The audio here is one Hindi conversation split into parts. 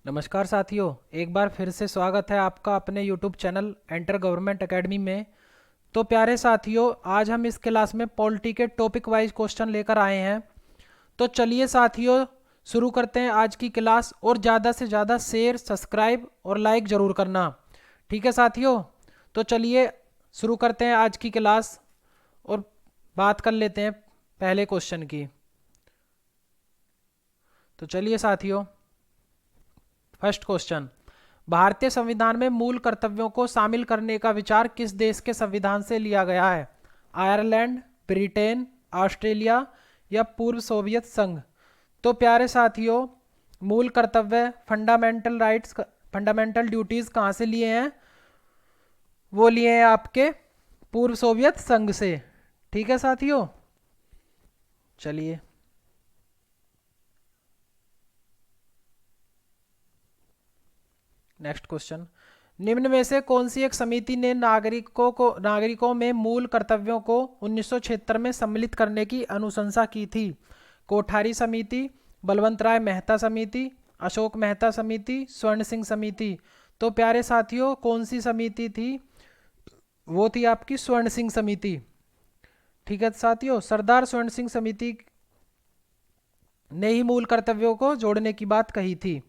नमस्कार साथियों, एक बार फिर से स्वागत है आपका अपने YouTube channel enter government academy में। तो प्यारे साथियों, आज हम इस क्लास में पॉलिटी के टॉपिक वाइज क्वेश्चन लेकर आए हैं। तो चलिए साथियों, शुरू करते हैं आज की क्लास। और ज़्यादा से ज़्यादा शेयर, सब्सक्राइब और लाइक ज़रूर करना। ठीक है साथियों, तो चलिए शुरू करते हैं आज की क्लास और बात कर लेते हैं पहले क्वेश्चन की। तो चलिए साथियों, फर्स्ट क्वेश्चन, भारतीय संविधान में मूल कर्तव्यों को शामिल करने का विचार किस देश के संविधान से लिया गया है? आयरलैंड, ब्रिटेन, ऑस्ट्रेलिया या पूर्व सोवियत संघ? तो प्यारे साथियों, मूल कर्तव्य, फंडामेंटल राइट्स, फंडामेंटल ड्यूटीज कहाँ से लिए हैं? वो लिए हैं आपके पूर्व सोवियत संघ से। ठीक है साथियों, चलिए नेक्स्ट क्वेश्चन, निम्न में से कौन सी एक समिति ने नागरिकों में मूल कर्तव्यों को 1976 में सम्मिलित करने की अनुशंसा की थी? कोठारी समिति, बलवंत राय मेहता समिति, अशोक मेहता समिति, स्वर्ण सिंह समिति? तो प्यारे साथियों, कौन सी समिति थी? वो थी आपकी स्वर्ण सिंह समिति। ठीक है साथियों, सरदार स्वर्ण सिंह समिति ने ही मूल कर्तव्यों को जोड़ने की बात कही थी।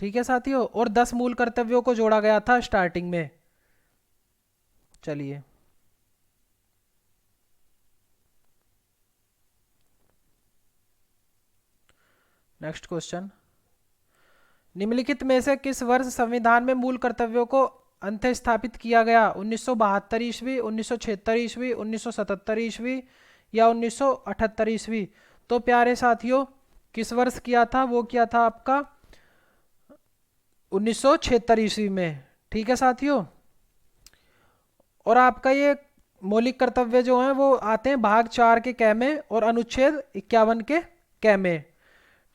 ठीक है साथियों, और 10 मूल कर्तव्यों को जोड़ा गया था स्टार्टिंग में। चलिए नेक्स्ट क्वेश्चन, निम्नलिखित में से किस वर्ष संविधान में मूल कर्तव्यों को अंत स्थापित किया गया? 1972 ईस्वी, 1976 ईस्वी, 1977 ईस्वी या 1978 ईस्वी? तो प्यारे साथियों, किस वर्ष किया था? वो किया था आपका 1976 ईस्वी में। ठीक है साथियों, और आपका ये मौलिक कर्तव्य जो हैं वो आते हैं भाग 4 के कै में और अनुच्छेद 51 के कै में।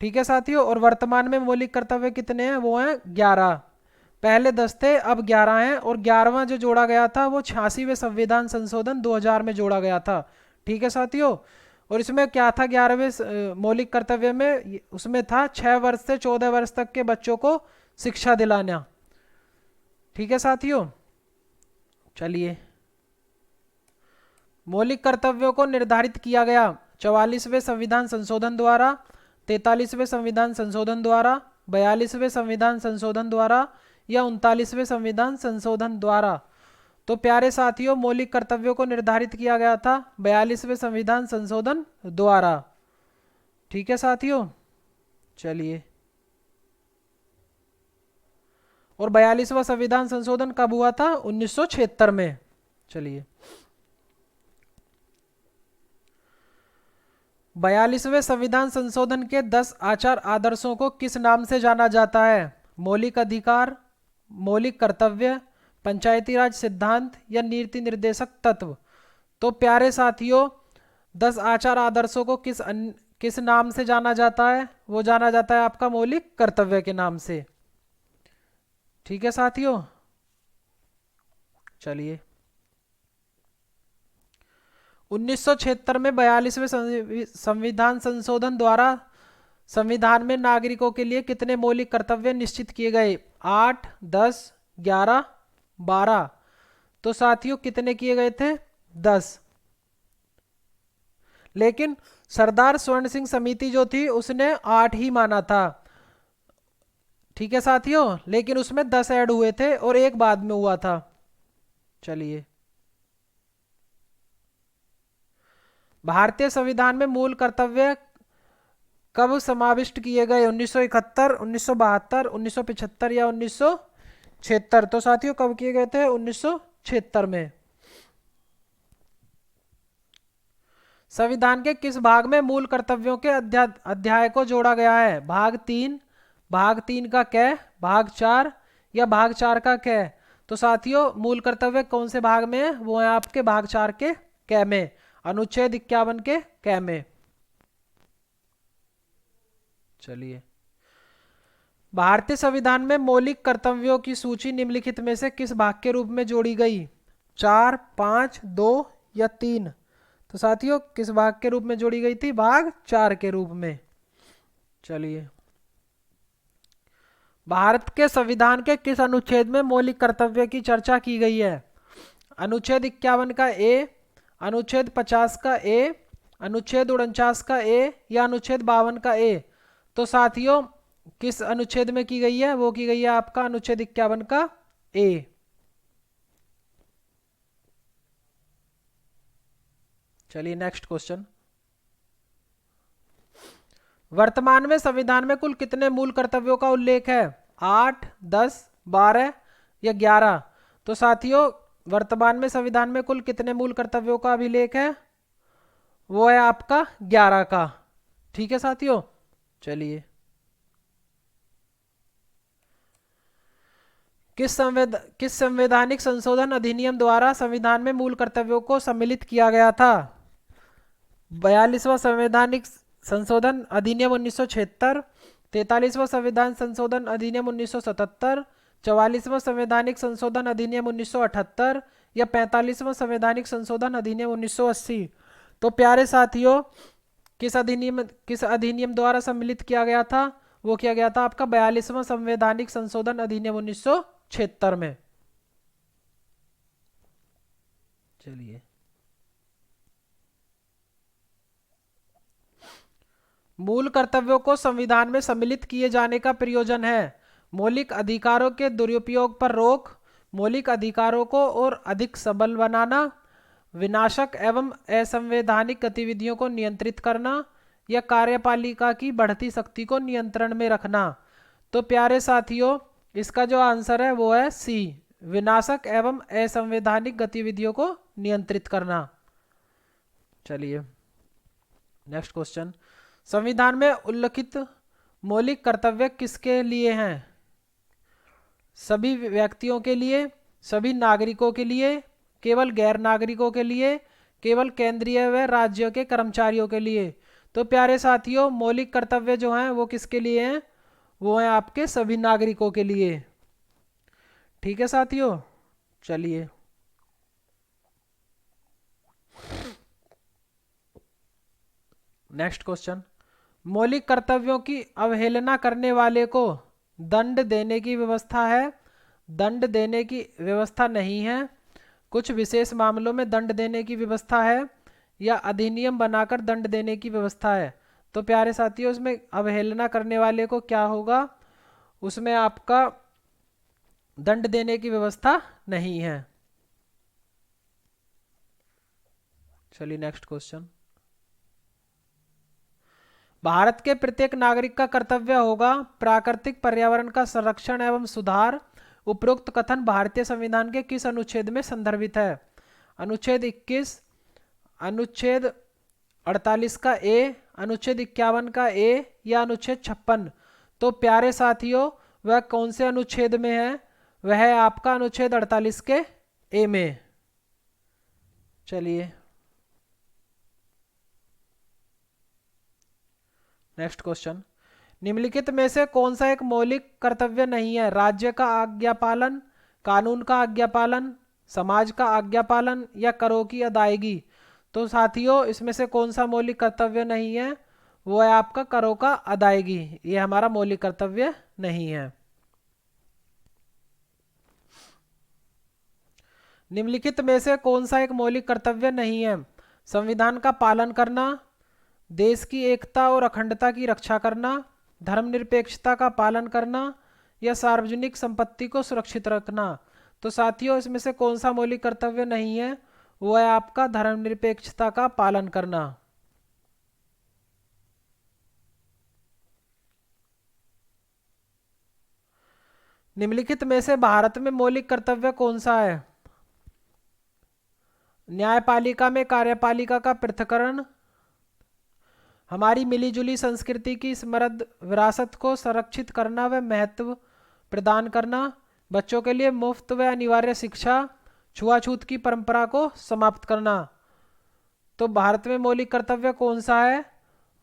ठीक है साथियों, और वर्तमान में मौलिक कर्तव्य कितने हैं? वो हैं 11। पहले 10 थे, अब 11 हैं, और 11वां जो जोड़ा गया था वो 86वें संविधान संशोधन 2000 में जोड़ा गया था। ठीक है साथियों, और इसमें क्या था? 11वें मौलिक कर्तव्य में उसमें था 6 वर्ष से 14 वर्ष तक के बच्चों को शिक्षा दिलाना। ठीक है साथियों, चलिए, मौलिक कर्तव्यों को निर्धारित किया गया 44वें संविधान संशोधन द्वारा, 43वें संविधान संशोधन द्वारा, 42वें संविधान संशोधन द्वारा या 39वें संविधान संशोधन द्वारा? तो प्यारे साथियों, मौलिक कर्तव्यों को निर्धारित किया गया था 42वें संविधान संशोधन द्वारा। ठीक है साथियों, चलिए, और 42वां संविधान संशोधन कब हुआ था? 1976 में। चलिए, 42वें संविधान संशोधन के 10 आचार आदर्शों को किस नाम से जाना जाता है? मौलिक अधिकार, मौलिक कर्तव्य, पंचायती राज सिद्धांत या नीति निर्देशक तत्व? तो प्यारे साथियों, 10 आचार आदर्शों को किस नाम से जाना जाता है? वो जाना जाता है आपका मौलिक कर्तव्य के नाम से। ठीक है साथियों, चलिए, 1976 में 42वें संविधान संशोधन द्वारा संविधान में नागरिकों के लिए कितने मौलिक कर्तव्य निश्चित किए गए? 8, 10, 11, 12? तो साथियों, कितने किए गए थे? 10। लेकिन सरदार स्वर्ण सिंह समिति जो थी उसने 8 ही माना था। ठीक है साथियों, लेकिन उसमें 10 ऐड हुए थे और एक बाद में हुआ था। चलिए, भारतीय संविधान में मूल कर्तव्य कब समाविष्ट किए गए? 1971, 1972, 1975 या 1976? तो साथियों, कब किए गए थे? 1976 में। संविधान के किस भाग में मूल कर्तव्यों के अध्याय को जोड़ा गया है? भाग 3, भाग 3 का कै, भाग 4 या भाग 4 का कै? तो साथियों, मूल कर्तव्य कौन से भाग में है? वो है आपके भाग 4 के कै में, अनुच्छेद 51 के कै में। चलिए, भारतीय संविधान में मौलिक कर्तव्यों की सूची निम्नलिखित में से किस भाग के रूप में जोड़ी गई? 4, 5, 2 या 3? तो साथियों, किस भाग के रूप में जोड़ी गई थी? भाग 4 के रूप में। चलिए, भारत के संविधान के किस अनुच्छेद में मौलिक कर्तव्य की चर्चा की गई है? अनुच्छेद 51 का ए, अनुच्छेद 50 का ए, अनुच्छेद 49 का ए या अनुच्छेद 52 का ए? तो साथियों किस अनुच्छेद में की गई है? वो की गई है आपका अनुच्छेद 51 का ए। चलिए नेक्स्ट क्वेश्चन। वर्तमान में संविधान में कुल कितने मूल कर्तव्यों का उल्लेख है? 8, 10, 12 या 11? तो साथियों वर्तमान में संविधान में कुल कितने मूल कर्तव्यों का अभिलेख है? वो है आपका 11 का। ठीक है साथियों, चलिए। किस संवैधानिक संशोधन अधिनियम द्वारा संविधान में मूल कर्तव्यों को सम्मिलित किया गया था? 42वां संवैधानिक संशोधन अधिनियम 1976, 43वां संविधान संशोधन अधिनियम 1977, 44वां संवैधानिक संशोधन अधिनियम 1978 या 45वां संवैधानिक संशोधन अधिनियम 1980? तो प्यारे साथियों किस अधिनियम द्वारा सम्मिलित किया गया था? वो किया गया था आपका 42वां संवैधानिक संशोधन अधिनियम 1976 में। चलिए। मूल कर्तव्यों को संविधान में सम्मिलित किए जाने का प्रयोजन है मौलिक अधिकारों के दुरुपयोग पर रोक, मौलिक अधिकारों को और अधिक सबल बनाना, विनाशक एवं असंवैधानिक गतिविधियों को नियंत्रित करना या कार्यपालिका की बढ़ती शक्ति को नियंत्रण में रखना। तो प्यारे साथियों इसका जो आंसर है वो है सी, विनाशक एवं असंवैधानिक गतिविधियों को नियंत्रित करना। चलिए नेक्स्ट क्वेश्चन। संविधान में उल्लिखित मौलिक कर्तव्य किसके लिए हैं? सभी व्यक्तियों के लिए, सभी नागरिकों के लिए, केवल गैर नागरिकों के लिए, केवल केंद्रीय व राज्यों के कर्मचारियों के लिए? तो प्यारे साथियों मौलिक कर्तव्य जो हैं वो किसके लिए हैं? वो हैं आपके सभी नागरिकों के लिए। ठीक है साथियों, चलिए। Next question. मौलिक कर्तव्यों की अवहेलना करने वाले को दंड देने की व्यवस्था है, दंड देने की व्यवस्था नहीं है, कुछ विशेष मामलों में दंड देने की व्यवस्था है या अधिनियम बनाकर दंड देने की व्यवस्था है? तो प्यारे साथियों इसमें अवहेलना करने वाले को क्या होगा? उसमें आपका दंड देने की व्यवस्था नहीं है। चलिए नेक्स्ट क्वेश्चन। भारत के प्रत्येक नागरिक का कर्तव्य होगा प्राकृतिक पर्यावरण का संरक्षण एवं सुधार। उपरोक्त कथन भारतीय संविधान के किस अनुच्छेद में संदर्भित है? अनुच्छेद 21, अनुच्छेद 48 का ए, अनुच्छेद 51 का ए या अनुच्छेद 56? तो प्यारे साथियों वह कौन से अनुच्छेद में है? वह है आपका अनुच्छेद 48 के ए में। चलिए नेक्स्ट क्वेश्चन। निम्नलिखित में से कौन सा एक मौलिक कर्तव्य नहीं है? राज्य का आज्ञा पालन, कानून का आज्ञा पालन, समाज का आज्ञा पालन या करों की अदायगी? तो साथियों इसमें से कौन सा मौलिक कर्तव्य नहीं है? वो है आपका करों का अदायगी। ये हमारा मौलिक कर्तव्य नहीं है। निम्नलिखित में से कौन सा एक मौलिक कर्तव्य नहीं है? संविधान का पालन करना, देश की एकता और अखंडता की रक्षा करना, धर्मनिरपेक्षता का पालन करना या सार्वजनिक संपत्ति को सुरक्षित रखना? तो साथियों इसमें से कौन सा मौलिक कर्तव्य नहीं है? वो है आपका धर्मनिरपेक्षता का पालन करना। निम्नलिखित में से भारत में मौलिक कर्तव्य कौन सा है? न्यायपालिका में कार्यपालिका का पृथक्करण, हमारी मिलीजुली संस्कृति की समृद्ध विरासत को संरक्षित करना व महत्व प्रदान करना, बच्चों के लिए मुफ्त व अनिवार्य शिक्षा, छुआछूत की परंपरा को समाप्त करना। तो भारत में मौलिक कर्तव्य कौन सा है?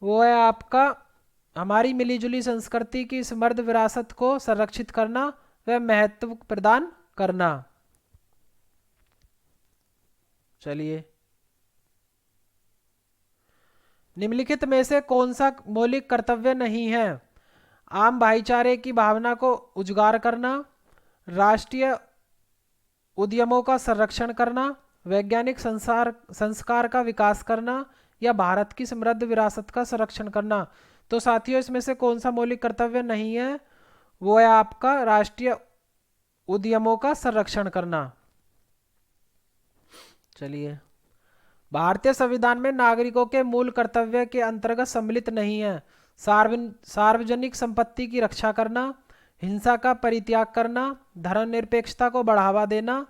वो है आपका हमारी मिलीजुली संस्कृति की समृद्ध विरासत को संरक्षित करना व महत्व प्रदान करना। चलिए निम्नलिखित में से कौन सा मौलिक कर्तव्य नहीं है? आम भाईचारे की भावना को उजागर करना, राष्ट्रीय उद्यमों का संरक्षण करना, वैज्ञानिक संस्कार का विकास करना, या भारत की समृद्ध विरासत का संरक्षण करना। तो साथियों इसमें से कौन सा मौलिक कर्तव्य नहीं है? वो है आपका राष्ट्रीय उद्यमों का संरक्षण करना। चलिए, भारतीय संविधान में नागरिकों के मूल कर्तव्य के अंतर्गत सम्मिलित नहीं है सार्वजनिक संपत्ति की रक्षा करना, हिंसा का परित्याग करना, धर्मनिरपेक्षता को बढ़ावा देना,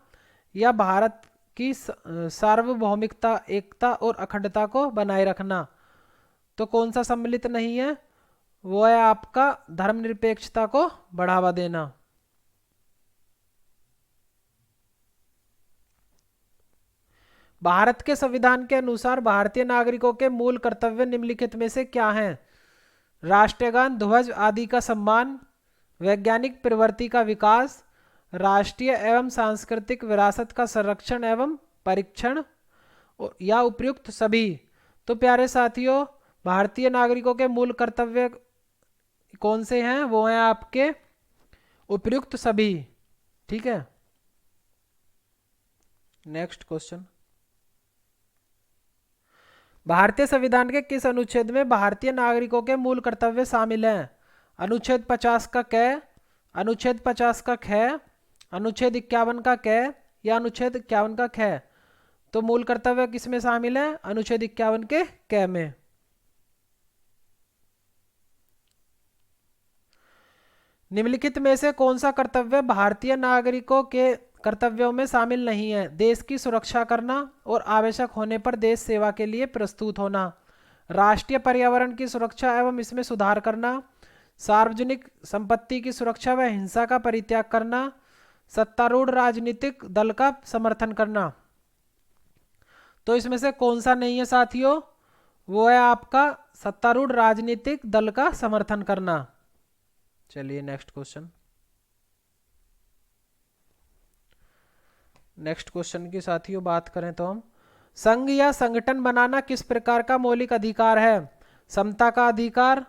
या भारत की सार्वभौमिकता, एकता और अखंडता को बनाए रखना। तो कौन सा सम्मिलित नहीं है? वो है आपका धर्मनिरपेक्षता को बढ़ावा देना। भारत के संविधान के अनुसार भारतीय नागरिकों के मूल कर्तव्य निम्नलिखित में से क्या हैं? राष्ट्रगान, ध्वज आदि का सम्मान, वैज्ञानिक प्रवृत्ति का विकास, राष्ट्रीय एवं सांस्कृतिक विरासत का संरक्षण एवं परीक्षण, या उपयुक्त सभी। तो प्यारे साथियों, भारतीय नागरिकों के मूल कर्तव्य कौन से हैं? वो हैं आपके उपयुक्त सभी। ठीक है, नेक्स्ट क्वेश्चन। भारतीय संविधान के किस अनुच्छेद में भारतीय नागरिकों के मूल कर्तव्य शामिल हैं? अनुच्छेद 50 का क, अनुच्छेद 50 का ख, अनुच्छेद 51 का क, या अनुच्छेद 51 का ख। तो मूल कर्तव्य किस में शामिल है? अनुच्छेद 51 के क में। निम्नलिखित में से कौन सा कर्तव्य भारतीय नागरिकों के कर्तव्यों में शामिल नहीं है? देश की सुरक्षा करना और आवश्यक होने पर देश सेवा के लिए प्रस्तुत होना, राष्ट्रीय पर्यावरण की सुरक्षा एवं इसमें सुधार करना, सार्वजनिक संपत्ति की सुरक्षा व हिंसा का परित्याग करना, सत्तारूढ़ राजनीतिक दल का समर्थन करना। तो इसमें से कौन सा नहीं है साथियों? वो है आपका सत्तारूढ़ राजनीतिक दल का समर्थन करना। चलिए नेक्स्ट क्वेश्चन। नेक्स्ट क्वेश्चन की साथियों बात करें तो हम, संघ या संगठन बनाना किस प्रकार का मौलिक अधिकार है? समता का अधिकार,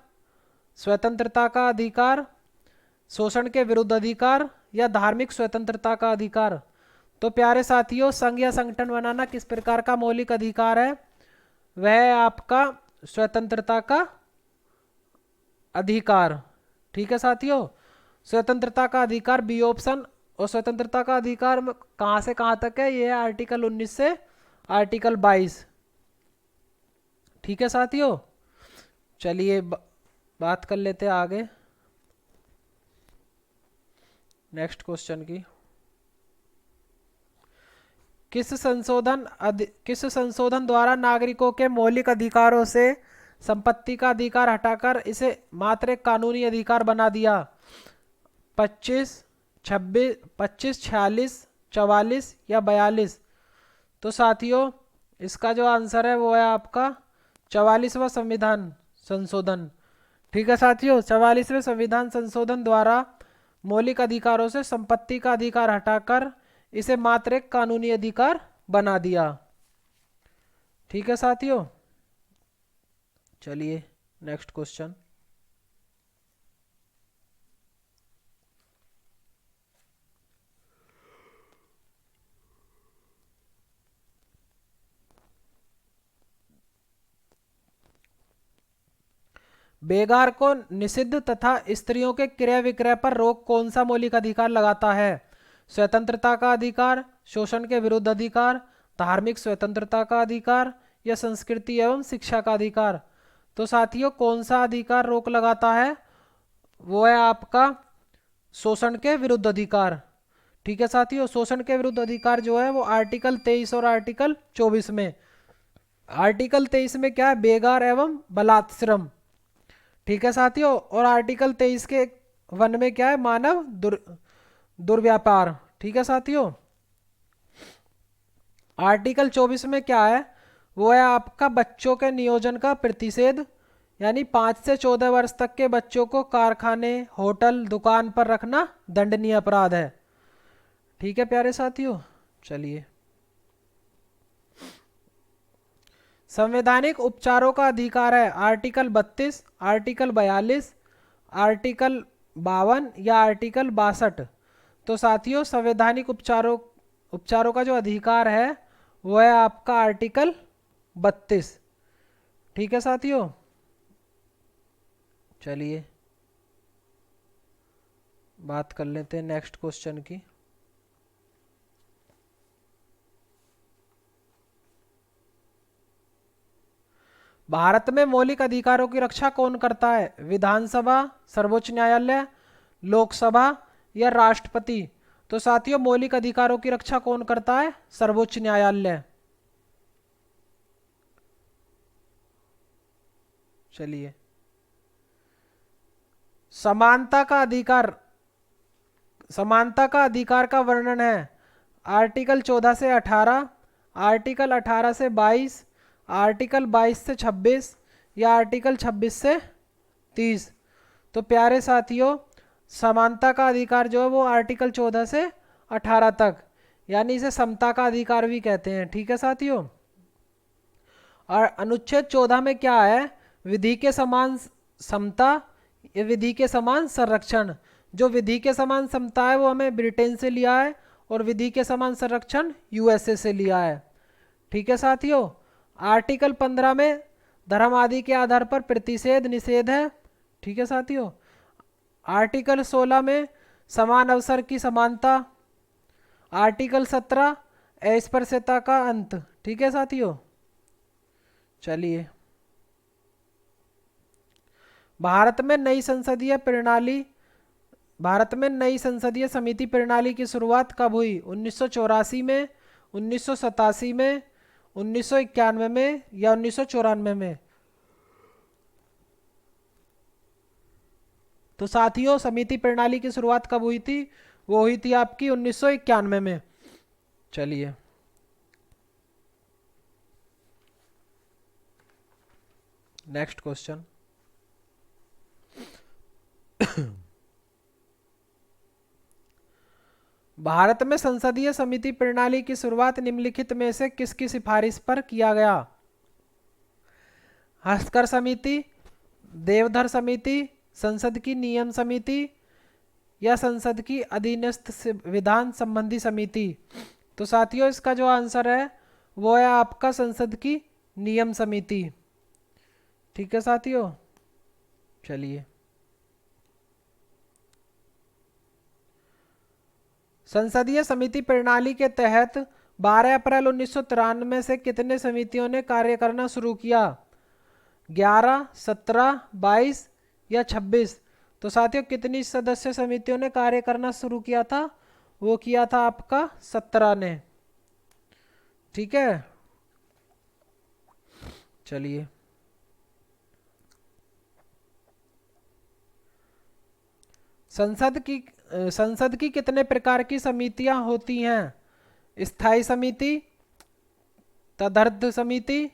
स्वतंत्रता का अधिकार, शोषण के विरुद्ध अधिकार, या धार्मिक स्वतंत्रता का अधिकार। तो प्यारे साथियों, संघ या संगठन बनाना किस प्रकार का मौलिक अधिकार है? वह है आपका स्वतंत्रता का अधिकार। ठीक है साथियों, स्वतंत्रता का अधिकार बी ऑप्शन। और स्वतंत्रता का अधिकार कहां से कहां तक है? ये है आर्टिकल 19 से आर्टिकल 22। ठीक है साथियों, चलिए बात कर लेते हैं आगे नेक्स्ट क्वेश्चन की। किस संशोधन द्वारा नागरिकों के मौलिक अधिकारों से संपत्ति का अधिकार हटाकर इसे मात्र एक कानूनी अधिकार बना दिया? 25, 26, 46, 44 या 42। तो साथियों इसका जो आंसर है वो है आपका 44वां संविधान संशोधन। ठीक है साथियों, 44वें संविधान संशोधन द्वारा मौलिक अधिकारों से संपत्ति का अधिकार हटाकर इसे मात्र एक कानूनी अधिकार बना दिया। ठीक है साथियों, चलिए नेक्स्ट क्वेश्चन। बेगार को निषिद्ध तथा स्त्रियों के क्रय विक्रय पर रोक कौन सा मौलिक अधिकार लगाता है? स्वतंत्रता का अधिकार, शोषण के विरुद्ध अधिकार, धार्मिक स्वतंत्रता का अधिकार, या संस्कृति एवं शिक्षा का अधिकार। तो साथियों कौन सा अधिकार रोक लगाता है? वो है आपका शोषण के विरुद्ध अधिकार। ठीक है साथियों, शोषण के विरुद्ध अधिकार जो है वो आर्टिकल 23 और आर्टिकल 24 में। आर्टिकल 23 में क्या है? बेगार एवं बलात्श्रम। ठीक है साथियों, और आर्टिकल 23 के 1 में क्या है? मानव दुर्व्यापार। ठीक है साथियों, आर्टिकल 24 में क्या है? वो है आपका बच्चों के नियोजन का प्रतिषेध, यानी 5 से 14 वर्ष तक के बच्चों को कारखाने, होटल, दुकान पर रखना दंडनीय अपराध है। ठीक है प्यारे साथियों, चलिए संवैधानिक उपचारों का अधिकार है आर्टिकल 32, आर्टिकल 42, आर्टिकल 52 या आर्टिकल 62। तो साथियों संवैधानिक उपचारों का जो अधिकार है वो है आपका आर्टिकल 32। ठीक है साथियों, चलिए बात कर लेते हैं नेक्स्ट क्वेश्चन की। भारत में मौलिक अधिकारों की रक्षा कौन करता है? विधानसभा, सर्वोच्च न्यायालय, लोकसभा या राष्ट्रपति? तो साथियों मौलिक अधिकारों की रक्षा कौन करता है? सर्वोच्च न्यायालय। चलिए, समानता का अधिकार, समानता का अधिकार का वर्णन है आर्टिकल 14 से 18, आर्टिकल 18 से 22, आर्टिकल 22 से 26 या आर्टिकल 26 से 30। तो प्यारे साथियों समानता का अधिकार जो है वो आर्टिकल 14 से 18 तक, यानी इसे समता का अधिकार भी कहते हैं। ठीक है साथियों, और अनुच्छेद 14 में क्या है? विधि के समान समता या विधि के समान संरक्षण। जो विधि के समान समता है वो हमें ब्रिटेन से लिया है और विधि के समान संरक्षण यूएसए से लिया है। ठीक है साथियों, आर्टिकल 15 में धर्म आदि के आधार पर प्रतिषेध निषेध है। ठीक है साथियों, आर्टिकल 16 में समान अवसर की समानता, आर्टिकल 17 अस्पृश्यता का अंत। ठीक है साथियों, चलिए भारत में नई संसदीय प्रणाली, भारत में नई संसदीय समिति प्रणाली की शुरुआत कब हुई? 1984 में, 1987 में, 1991 में या 1994 में? तो साथियों समिति प्रणाली की शुरुआत कब हुई थी? वो हुई थी आपकी 1991 में। चलिए नेक्स्ट क्वेश्चन। भारत में संसदीय समिति प्रणाली की शुरुआत निम्नलिखित में से किसकी सिफारिश पर किया गया? हस्कर समिति, देवधर समिति, संसद की नियम समिति या संसद की अधीनस्थ विधान संबंधी समिति? तो साथियों इसका जो आंसर है वो है आपका संसद की नियम समिति। ठीक है साथियों, चलिए संसदीय समिति प्रणाली के तहत 12 अप्रैल 1993 से कितने समितियों ने कार्य करना शुरू किया? 11, 17, 22 या 26? तो साथियों कितनी सदस्य समितियों ने कार्य करना शुरू किया था? वो किया था आपका 17 ने। ठीक है, चलिए संसद की कितने प्रकार की समितियां होती हैं? स्थायी समिति, तदर्थ समिति,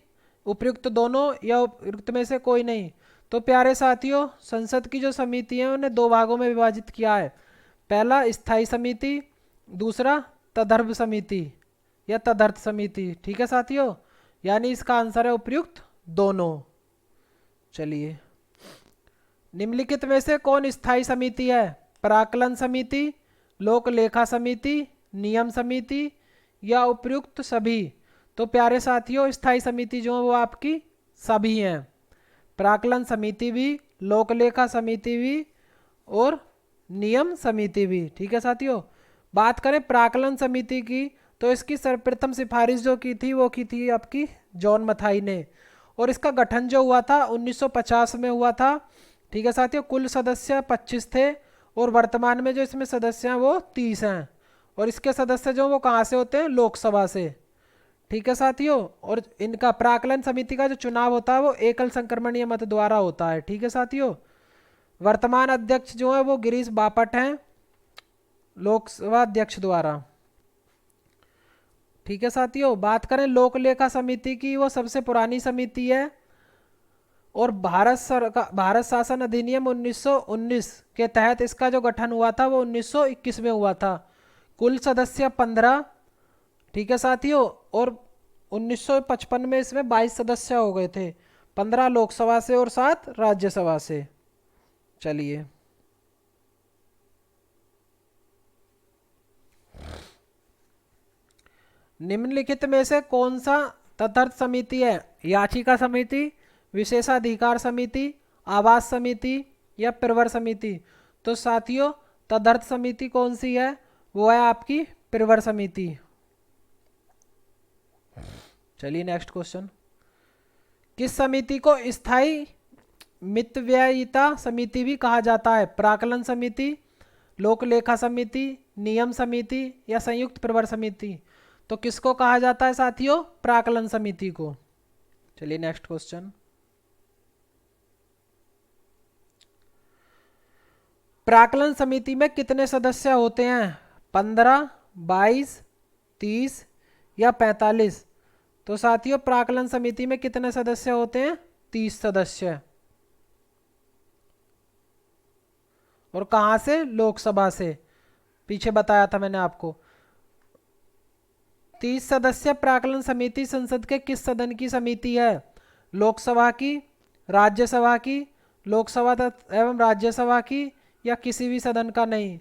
उपयुक्त दोनों या उपयुक्त में से कोई नहीं? तो प्यारे साथियों संसद की जो समिति है उन्हें दो भागों में विभाजित किया है। पहला स्थायी समिति, दूसरा तदर्थ समिति या तदर्थ समिति। ठीक है साथियों, यानी इसका आंसर है उपयुक्त दोनों। चलिए निम्नलिखित में से कौन स्थायी समिति है? प्राक्कलन समिति, लोक लेखा समिति, नियम समिति या उपयुक्त सभी? तो प्यारे साथियों स्थायी समिति जो है वो आपकी सभी हैं, प्राक्कलन समिति भी, लोक लेखा समिति भी और नियम समिति भी। ठीक है साथियों, बात करें प्राक्कलन समिति की तो इसकी सर्वप्रथम सिफारिश जो की थी वो की थी आपकी जॉन मथाई ने, और इसका गठन जो हुआ था 1950 में हुआ था। ठीक है साथियों, कुल सदस्य 25 थे और वर्तमान में जो इसमें सदस्य हैं वो 30 हैं, और इसके सदस्य जो वो कहाँ से होते हैं? लोकसभा से। ठीक है साथियों, और इनका प्राक्कलन समिति का जो चुनाव होता है वो एकल संक्रमणीय मत द्वारा होता है। ठीक है साथियों, वर्तमान अध्यक्ष जो है वो गिरीश बापट हैं लोकसभा अध्यक्ष द्वारा। ठीक है साथियों, बात करें लोक लेखा समिति की, वो सबसे पुरानी समिति है और भारत शासन अधिनियम 1919 के तहत इसका जो गठन हुआ था वो 1921 में हुआ था। कुल सदस्य 15। ठीक है साथियों, और 1955 में इसमें 22 सदस्य हो गए थे, 15 लोकसभा से और 7 राज्यसभा से। चलिए, निम्नलिखित में से कौन सा तदर्थ समिति है? याचिका समिति, विशेषाधिकार समिति, आवास समिति या प्रवर समिति? तो साथियों, तदर्थ समिति कौन सी है? वो है आपकी प्रवर समिति। चलिए नेक्स्ट क्वेश्चन। किस समिति को स्थायी मितव्ययिता समिति भी कहा जाता है? प्राकलन समिति, लोक लेखा समिति, नियम समिति या संयुक्त प्रवर समिति? तो किसको कहा जाता है साथियों? प्राकलन समिति को। चलिए नेक्स्ट क्वेश्चन। प्राकलन समिति में कितने सदस्य होते हैं? 15, 22, 30 या 45? तो साथियों, प्राकलन समिति में कितने सदस्य होते हैं? 30 सदस्य। और कहां से? लोकसभा से। पीछे बताया था मैंने आपको। 30 सदस्य प्राकलन समिति संसद के किस सदन की समिति है? लोकसभा की, राज्यसभा की, लोकसभा एवं राज्यसभा की या किसी भी सदन का नहीं?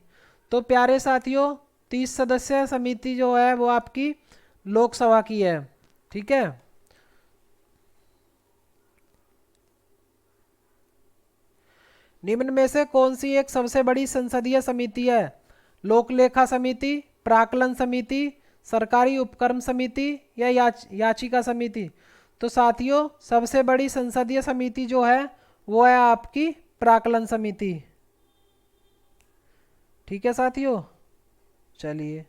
तो प्यारे साथियों, 30 सदस्य समिति जो है वो आपकी लोकसभा की है। ठीक है। निम्न में से कौन सी एक सबसे बड़ी संसदीय समिति है? लोक लेखा समिति, प्राकलन समिति, सरकारी उपक्रम समिति या याचिका समिति? तो साथियों, सबसे बड़ी संसदीय समिति जो है वो है आपकी प्राकलन समिति। ठीक है साथियों। चलिए,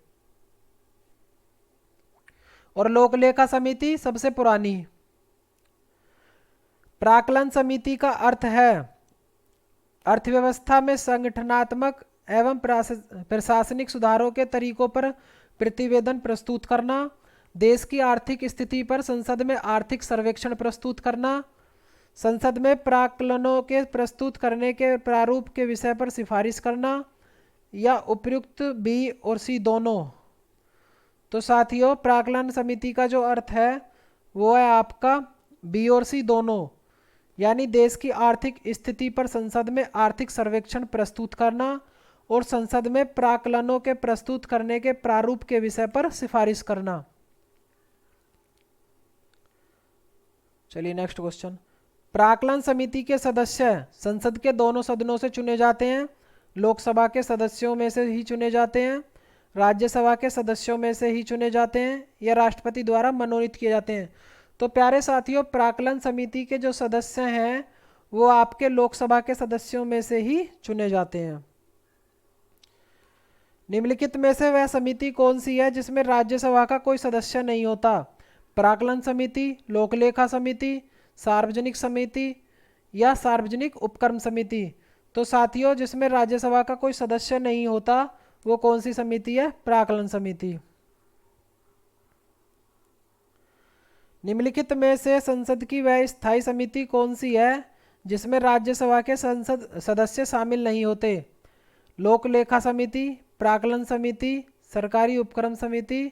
और लोक लेखा समिति सबसे पुरानी। प्राकलन समिति का अर्थ है अर्थव्यवस्था में संगठनात्मक एवं प्रशासनिक सुधारों के तरीकों पर प्रतिवेदन प्रस्तुत करना, देश की आर्थिक स्थिति पर संसद में आर्थिक सर्वेक्षण प्रस्तुत करना, संसद में प्राक्कलनों के प्रस्तुत करने के प्रारूप के विषय पर सिफारिश करना या उपयुक्त बी और सी दोनों? तो साथियों, प्राक्कलन समिति का जो अर्थ है वो है आपका बी और सी दोनों, यानी देश की आर्थिक स्थिति पर संसद में आर्थिक सर्वेक्षण प्रस्तुत करना और संसद में प्राक्कलनों के प्रस्तुत करने के प्रारूप के विषय पर सिफारिश करना। चलिए नेक्स्ट क्वेश्चन। प्राक्कलन समिति के सदस्य संसद के दोनों सदनों से चुने जाते हैं, लोकसभा के सदस्यों में से ही चुने जाते हैं, राज्यसभा के सदस्यों में से ही चुने जाते हैं या राष्ट्रपति द्वारा मनोनीत किए जाते हैं? तो प्यारे साथियों, प्राक्कलन समिति के जो सदस्य हैं वो आपके लोकसभा के सदस्यों में से ही चुने जाते हैं। निम्नलिखित में से वह समिति कौन सी है जिसमें राज्यसभा का कोई सदस्य नहीं होता? प्राक्कलन समिति, लोकलेखा समिति, सार्वजनिक समिति या सार्वजनिक उपक्रम समिति? तो साथियों, जिसमें राज्यसभा का कोई सदस्य नहीं होता वो कौन सी समिति है? प्राक्कलन समिति। निम्नलिखित में से संसद की वह स्थायी समिति कौन सी है जिसमें राज्यसभा के संसद सदस्य शामिल नहीं होते? लोक लेखा समिति, प्राक्कलन समिति, सरकारी उपक्रम समिति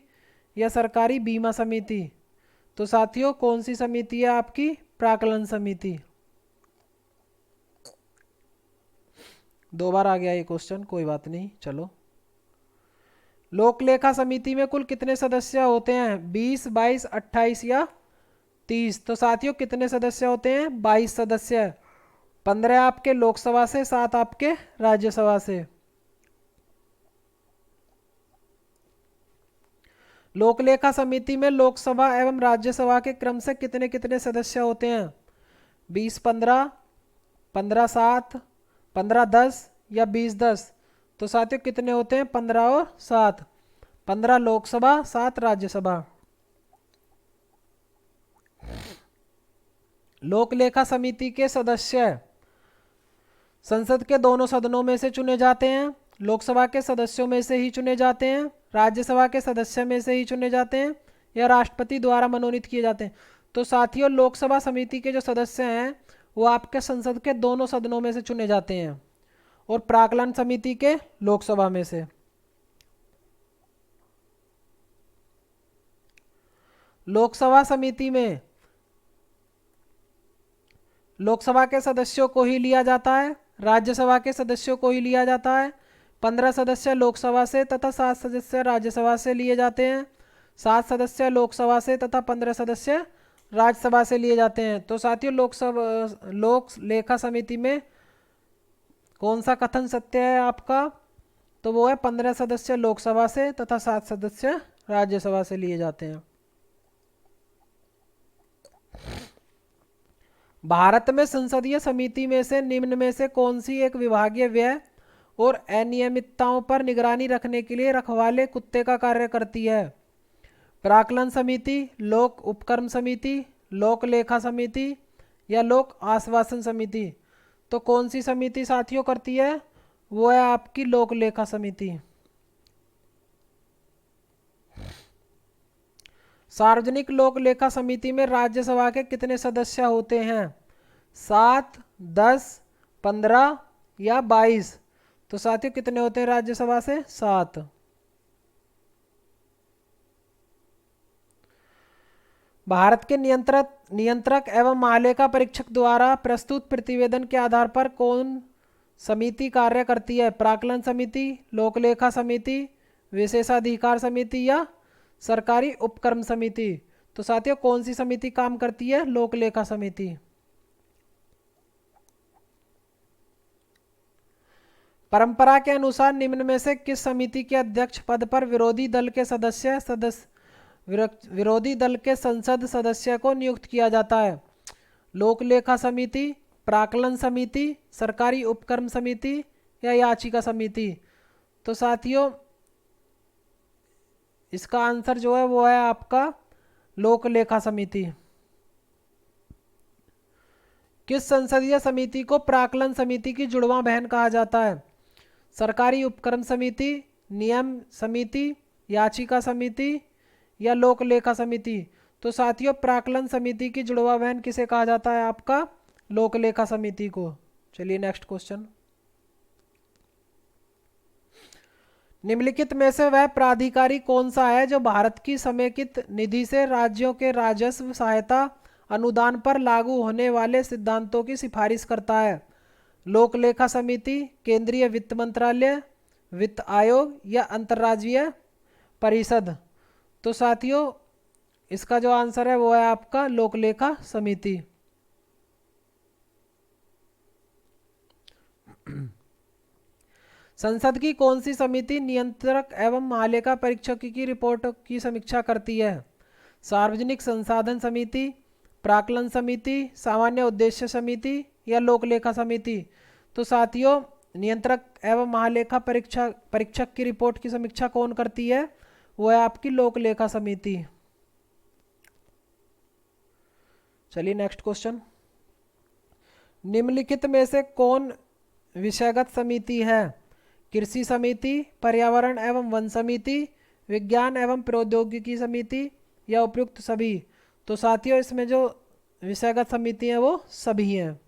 या सरकारी बीमा समिति? तो साथियों, कौन सी समिति है आपकी? प्राक्कलन समिति। 2 बार आ गया ये क्वेश्चन, कोई बात नहीं। चलो, लोक लेखा समिति में कुल कितने सदस्य होते हैं? 20, 22, 28 या 30? तो साथियों, कितने सदस्य होते हैं? 22 सदस्य। 15 आपके लोकसभा से, 7 आपके राज्यसभा से। लोक लेखा समिति में लोकसभा एवं राज्यसभा के क्रम से कितने कितने सदस्य होते हैं? 20, 15, 15, 7, 15, 10 या 20, 10? तो साथियों, कितने होते हैं? 15 और 7। 15 लोकसभा, 7 राज्यसभा। लोक लेखा समिति के सदस्य संसद के दोनों सदनों में से चुने जाते हैं, लोकसभा के सदस्यों में से ही चुने जाते हैं, राज्यसभा के सदस्य में से ही चुने जाते हैं या राष्ट्रपति द्वारा मनोनीत किए जाते हैं? तो साथियों, लोकसभा समिति के जो सदस्य हैं वो आपके संसद के दोनों सदनों में से चुने जाते हैं और प्राक्कलन समिति के लोकसभा में से। लोकसभा समिति में लोकसभा के सदस्यों को ही लिया जाता है, राज्यसभा के सदस्यों को ही लिया जाता है। 15 सदस्य लोकसभा से तथा 7 सदस्य राज्यसभा से लिए जाते हैं। 7 सदस्य लोकसभा से तथा 15 सदस्य राज्यसभा से लिए जाते हैं। तो साथियों लोक लेखा समिति में कौन सा कथन सत्य है आपका? तो वो है 15 सदस्य लोकसभा से तथा 7 सदस्य राज्यसभा से लिए जाते हैं। भारत में संसदीय समिति में से निम्न में से कौन सी एक विभागीय व्यय और अनियमितताओं पर निगरानी रखने के लिए रखवाले कुत्ते का कार्य करती है? प्राक्कलन समिति, लोक उपक्रम समिति, लोक लेखा समिति या लोक आश्वासन समिति? तो कौन सी समिति साथियों करती है? वो है आपकी लोक लेखा समिति। सार्वजनिक लोक लेखा समिति में राज्यसभा के कितने सदस्य होते हैं? 7, 10, 15 या 22? तो साथियों कितने होते हैं राज्यसभा से? 7। भारत के नियंत्रक एवं महालेखा परीक्षक द्वारा प्रस्तुत प्रतिवेदन के आधार पर कौन समिति कार्य करती है? प्राक्कलन समिति, लोक लेखा समिति, विशेषाधिकार समिति या सरकारी उपक्रम समिति? तो साथियों कौन सी समिति काम करती है? लोक लेखा समिति। परंपरा के अनुसार निम्न में से किस समिति के अध्यक्ष पद पर विरोधी दल के संसद सदस्य को नियुक्त किया जाता है? लोक लेखा समिति, प्राक्कलन समिति, सरकारी उपक्रम समिति या याचिका समिति? तो साथियों इसका आंसर जो है वो है आपका लोक लेखा समिति। किस संसदीय समिति को प्राक्कलन समिति की जुड़वां बहन कहा जाता है? सरकारी उपक्रम समिति, नियम समिति, याचिका समिति या लोक लेखा समिति? तो साथियों प्राक्कलन समिति की जुड़वा बहन किसे कहा जाता है? आपका लोक लेखा समिति को। चलिए नेक्स्ट क्वेश्चन। निम्नलिखित में से वह प्राधिकारी कौन सा है जो भारत की समेकित निधि से राज्यों के राजस्व सहायता अनुदान पर लागू होने वाले सिद्धांतों की सिफारिश करता है? लोक लेखा समिति, केंद्रीय वित्त मंत्रालय, वित्त आयोग या अंतर्राज्यीय परिषद? तो साथियों इसका जो आंसर है वो है आपका लोक लेखा समिति। संसद की कौन सी समिति नियंत्रक एवं महालेखा परीक्षक की रिपोर्ट की समीक्षा करती है? सार्वजनिक संसाधन समिति, प्राक्कलन समिति, सामान्य उद्देश्य समिति या लोक लेखा समिति? तो साथियों नियंत्रक एवं महालेखा परीक्षक की रिपोर्ट की समीक्षा कौन करती है? वो है आपकी लोक लेखा समिति। चलिए नेक्स्ट क्वेश्चन। निम्नलिखित में से कौन विषयगत समिति है? कृषि समिति, पर्यावरण एवं वन समिति, विज्ञान एवं प्रौद्योगिकी समिति या उपयुक्त सभी? तो साथियों इसमें जो विषयगत समिति है वो सभी हैं।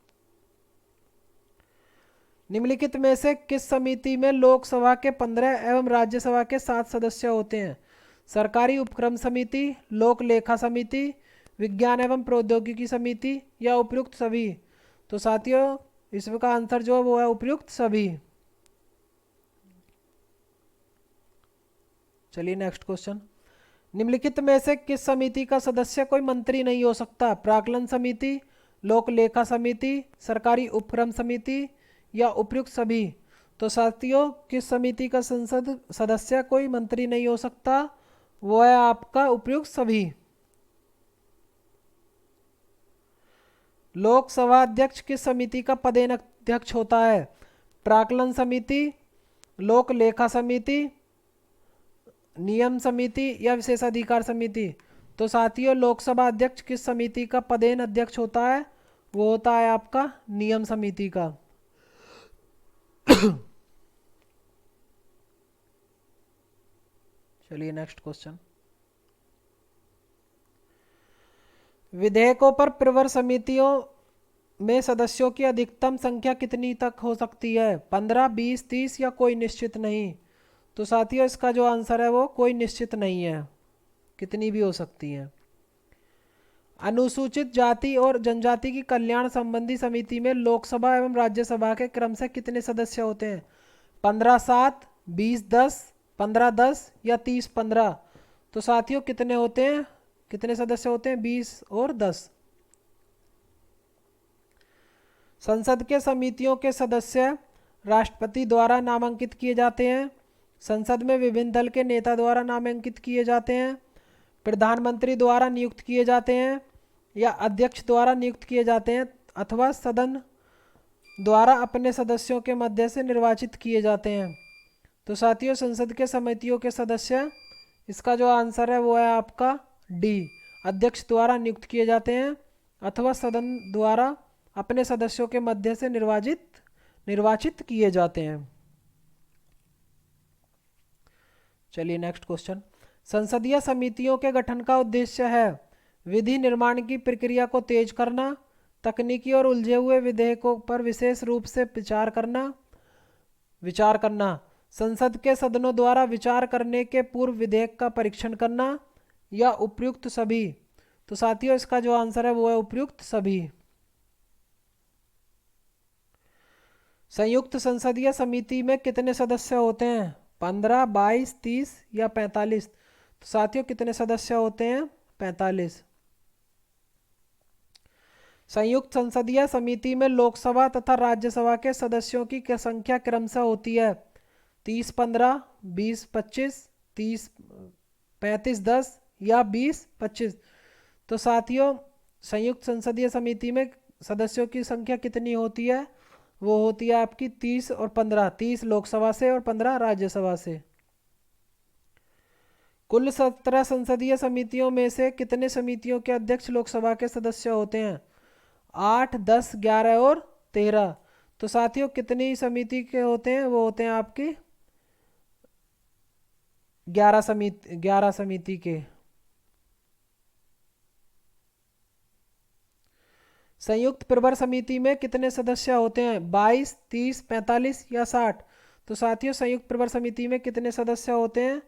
निम्नलिखित में से किस समिति में लोकसभा के 15 एवं राज्यसभा के 7 सदस्य होते हैं? सरकारी उपक्रम समिति, लोक लेखा समिति, विज्ञान एवं प्रौद्योगिकी समिति या उपयुक्त सभी? तो साथियों इसका आंसर जो है वो है उपयुक्त सभी। चलिए नेक्स्ट क्वेश्चन। निम्नलिखित में से किस समिति का सदस्य कोई मंत्री नहीं हो सकता? प्राक्कलन समिति, लोक लेखा समिति, सरकारी उपक्रम समिति या उपयुक्त सभी? तो साथियों किस समिति का संसद सदस्य कोई मंत्री नहीं हो सकता? वो है आपका उपयुक्त सभी। लोकसभा अध्यक्ष किस समिति का पदेन अध्यक्ष होता है? प्राक्कलन समिति, लोक लेखा समिति, नियम समिति या विशेषाधिकार समिति? तो साथियों लोकसभा अध्यक्ष किस समिति का पदेन अध्यक्ष होता है? वो होता है आपका नियम समिति का। चलिए नेक्स्ट क्वेश्चन। विधेयकों पर प्रवर समितियों में सदस्यों की अधिकतम संख्या कितनी तक हो सकती है? 15, 20, 30 या कोई निश्चित नहीं? तो साथियों इसका जो आंसर है वो कोई निश्चित नहीं है, कितनी भी हो सकती है। अनुसूचित जाति और जनजाति की कल्याण संबंधी समिति में लोकसभा एवं राज्यसभा के क्रमशः कितने सदस्य होते हैं? 15-7, 20-10, 15-10 या 30-15? तो साथियों कितने होते हैं, कितने सदस्य होते हैं? 20 और 10। संसद के समितियों के सदस्य राष्ट्रपति द्वारा नामांकित किए जाते हैं। संसद में विभिन्न दल के नेता द्वारा नामांकित किए जाते हैं। प्रधानमंत्री द्वारा नियुक्त किए जाते हैं या अध्यक्ष द्वारा नियुक्त किए जाते हैं, अथवा सदन द्वारा अपने सदस्यों के मध्य से निर्वाचित किए जाते हैं। तो साथियों संसद के समितियों के सदस्य, इसका जो आंसर है वो है आपका डी, अध्यक्ष द्वारा नियुक्त किए जाते हैं अथवा सदन द्वारा अपने सदस्यों के मध्य से निर्वाचित किए जाते हैं। चलिए नेक्स्ट क्वेश्चन। संसदीय समितियों के गठन का उद्देश्य है विधि निर्माण की प्रक्रिया को तेज करना, तकनीकी और उलझे हुए विधेयकों पर विशेष रूप से विचार करना, संसद के सदनों द्वारा विचार करने के पूर्व विधेयक का परीक्षण करना, या उपयुक्त सभी। तो साथियों इसका जो आंसर है वो है उपयुक्त सभी। संयुक्त संसदीय समिति में कितने सदस्य होते हैं? 15, 22, 30 या 45? तो साथियों कितने सदस्य होते हैं? 45। संयुक्त संसदीय समिति में लोकसभा तथा राज्यसभा के सदस्यों की संख्या क्रमशः होती है 30-15, 20-25, 30-35-10 या 20-25? तो साथियों संयुक्त संसदीय समिति में सदस्यों की संख्या कितनी होती है? वो होती है आपकी 30 और 15, 30 लोकसभा से और 15 राज्यसभा से। कुल 17 संसदीय समितियों में से कितने समितियों के अध्यक्ष लोकसभा के सदस्य होते हैं? 8, 10, 11 और 13? तो साथियों कितनी समिति के होते हैं? वो होते हैं आपकी 11 समिति के। संयुक्त प्रवर समिति में कितने सदस्य होते हैं? 22, 30, 45 या 60? तो साथियों संयुक्त प्रवर समिति में कितने सदस्य होते हैं?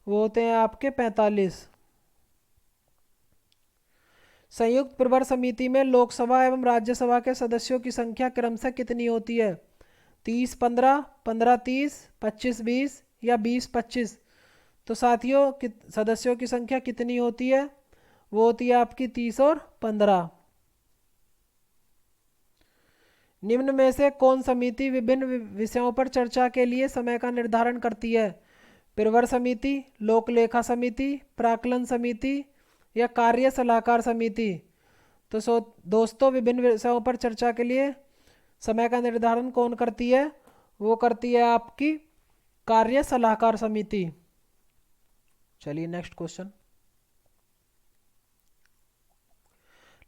वो होते हैं आपके 45। संयुक्त प्रवर समिति में लोकसभा एवं राज्यसभा के सदस्यों की संख्या क्रमशः कितनी होती है? 30-15, 15-30, 25-20 या 20-25? तो साथियों सदस्यों की संख्या कितनी होती है? वो होती है आपकी 30 और 15। निम्न में से कौन समिति विभिन्न विषयों पर चर्चा के लिए समय का निर्धारण करती है? प्रवर समिति, लोक लेखा समिति, प्राक्कलन समिति या कार्य सलाहकार समिति? तो दोस्तों विभिन्न विषयों पर चर्चा के लिए समय का निर्धारण कौन करती है? वो करती है आपकी कार्य सलाहकार समिति। चलिए नेक्स्ट क्वेश्चन।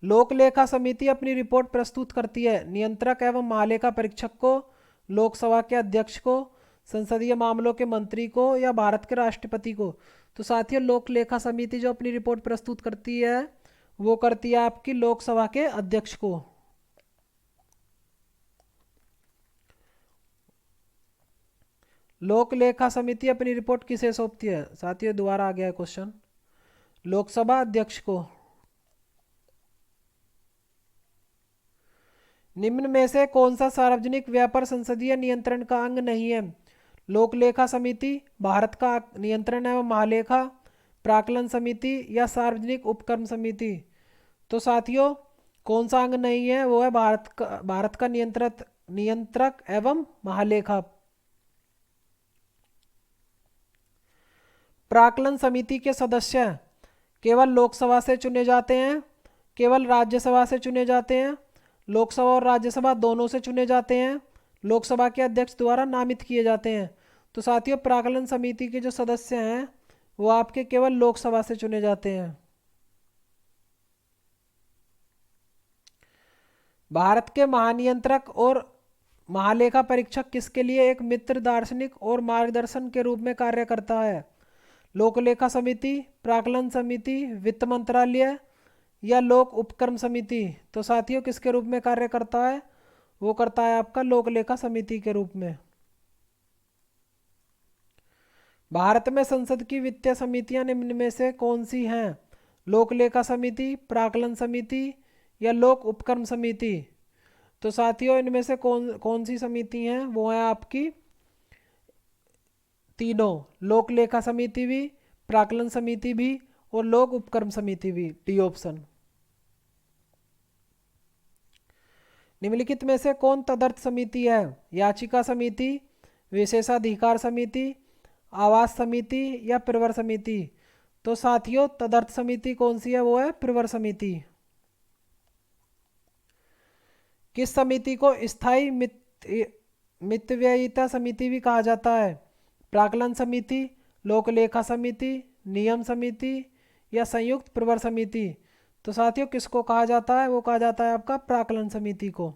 लोक लेखा समिति अपनी रिपोर्ट प्रस्तुत करती है नियंत्रक एवं महालेखा परीक्षक को, लोकसभा के अध्यक्ष को, संसदीय मामलों के मंत्री को या भारत के राष्ट्रपति को? तो साथियों लोक लेखा समिति जो अपनी रिपोर्ट प्रस्तुत करती है वो करती है आपकी लोकसभा के अध्यक्ष को। लोक लेखा समिति अपनी रिपोर्ट किसे सौंपती है? साथियों दोबारा आ गया है क्वेश्चन, लोकसभा अध्यक्ष को। निम्न में से कौन सा सार्वजनिक व्यापार संसदीय नियंत्रण का अंग नहीं है? लोक लेखा समिति, भारत का नियंत्रण एवं महालेखा, प्राक्कलन समिति या सार्वजनिक उपक्रम समिति? तो साथियों कौन सा अंग नहीं है? वो है भारत का नियंत्रक एवं महालेखा। प्राक्कलन समिति के सदस्य केवल लोकसभा से चुने जाते हैं, केवल राज्यसभा से चुने जाते हैं, लोकसभा और राज्यसभा दोनों से चुने जाते हैं, लोकसभा के अध्यक्ष द्वारा नामित किए जाते हैं? तो साथियों प्राक्कलन समिति के जो सदस्य हैं वो आपके केवल लोकसभा से चुने जाते हैं। भारत के महानियंत्रक और महालेखा परीक्षक किसके लिए एक मित्र, दार्शनिक और मार्गदर्शन के रूप में कार्य करता है? लोक लेखा समिति, प्राक्कलन समिति, वित्त मंत्रालय या लोक उपक्रम समिति? तो साथियों किसके रूप में कार्य करता है? वो करता है आपका लोक लेखा समिति के रूप में। भारत में संसद की वित्तीय समितियां निम्न में से कौन सी हैं? लोक लेखा समिति, प्राक्कलन समिति या लोक उपक्रम समिति। तो साथियों इनमें से कौन कौन सी समिति हैं, वो है आपकी तीनों, लोक लेखा समिति भी, प्राक्कलन समिति भी और लोक उपक्रम समिति भी, डी ऑप्शन। निम्नलिखित में से कौन तदर्थ समिति है? याचिका समिति, विशेषाधिकार समिति, आवास समिति या प्रवर समिति। तो साथियों तदर्थ समिति कौन सी है, वो है प्रवर समिति। किस समिति को स्थायी मितव्ययिता समिति भी कहा जाता है? प्राक्कलन समिति, लोक लेखा समिति, नियम समिति या संयुक्त प्रवर समिति। तो साथियों किसको कहा जाता है, वो कहा जाता है आपका प्राक्कलन समिति को।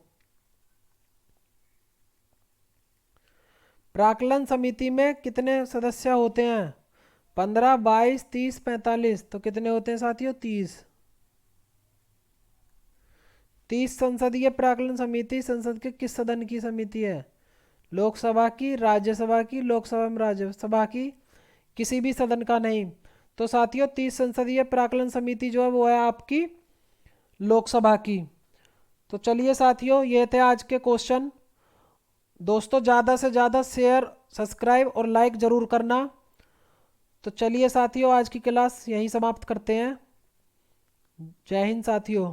प्राक्कलन समिति में कितने सदस्य होते हैं? 15, 22, 30, 45। तो कितने होते हैं साथियों? 30। 30 संसदीय प्राक्कलन समिति संसद के किस सदन की समिति है? लोकसभा की, राज्यसभा की, लोकसभा एवं राज्यसभा की, किसी भी सदन का नहीं। तो साथियों 30 संसदीय प्राक्कलन समिति जो है वो है आपकी लोकसभा की। तो चलिए साथियों ये थे आज के क्वेश्चन। दोस्तों ज़्यादा से ज़्यादा शेयर, सब्सक्राइब और लाइक ज़रूर करना। तो चलिए साथियों आज की क्लास यहीं समाप्त करते हैं। जय हिंद साथियों।